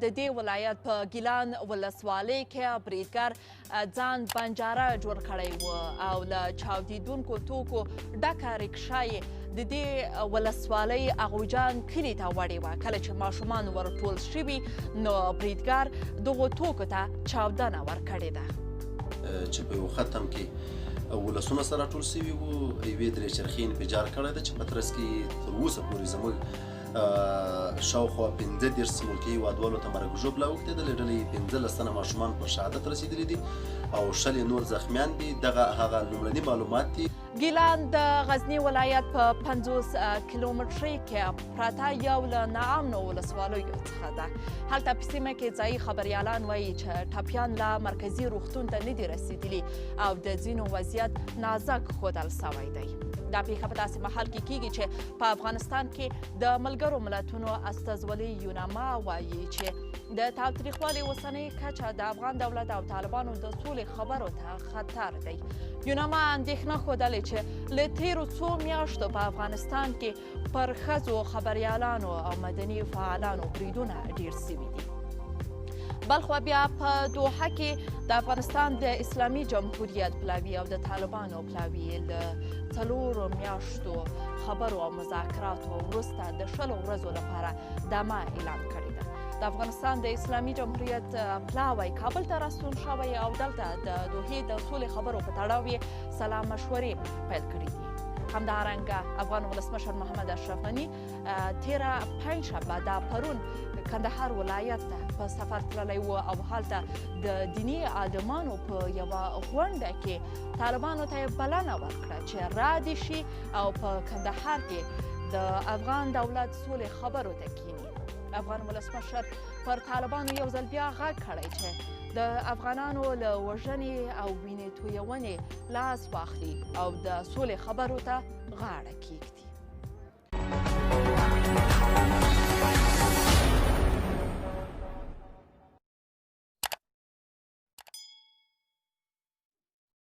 د دې ولایت په ګیلان ولسوالۍ کې بریدګر ځان بنجاره جوړ کړی و او له چاودیدونکو توکو ډکه رکشه یې د دې ولسوالۍ اغوجان کلي ته وړې وه. کله چې ماشومان ورټول شوي نو بریدګر دغو توکو ته چاودنه ورکړې ده. چې په یو ختم کې ولسونه سره ټول شوي وو، یوې درې چرخې انفجار کړی ده چې په ترڅ کې تر اوسه پورې زموږ شاوخوا 15 ملکي هېوادوالو ته مرګ ژوبله اوښتېدلې. ډلې 15 تنه ماشومان په شهادت رسېدلي دي او 100 نور زخمیان دي. دغه هغه لومړني معلومات دي. ګیلان د غزني ولایت په 50 کیلومترۍ کې پرته یو له ناامنو ولسوالیو څخه ده. هلته په سیمه کې ځایي خبریالان وایي چې ټپیان لا مرکزي روغتون ته نه دي رسېدلي او د ځینو وضعیت نازک ښودل سوی دی. دا پیښه په داسې مهال کې کیږي چې په افغانستان کې د ملګرو ملتونو استازولي یوناما وایي چې د تاوتریخوالي اوسنۍ کچه د افغان دولت او طالبانو د سولې خبرو ته خطر دی. یوناما اندېښنه ښودلې چې له تیرو څو میاشتو په افغانستان کې پر ښځو خبریالانو او مدني فعالانو بریدونه ډیر سوي دي. بلخوا بیا په دوحه کې د افغانستان د اسلامي جمهوریت پلاوي او د طالبانو پلاوي له 4 میاشتو خبرو او مذاکراتو وروسته د 10 ورځو لپاره دمه اعلان کړې ده. د افغانستان د اسلامي جمهوریت پلاوی کابل ته راستون شوی او دلته د دوحې د سولې خبرو په تړاو یې سلا مشورې پیل کړي دي. همدارنګه افغان ولسمشر محمد اشرف غني تیره پنجشنبه دا پرون کندهار ولایت ته په سفر تللی و او هلته د دیني عالمانو په یوه غونډه کې طالبانو ته یې بلنه ورکړه چې را دې شي او په کندهار کې د افغان دولت سولې خبرو ته کینی. افغان ولسمشر پر طالبانو یو ځل بیا غږ کړی چې د افغانانو له وژنې او وینې تویونې لاس واخلي او د سولې خبرو ته غاړه کیږدي.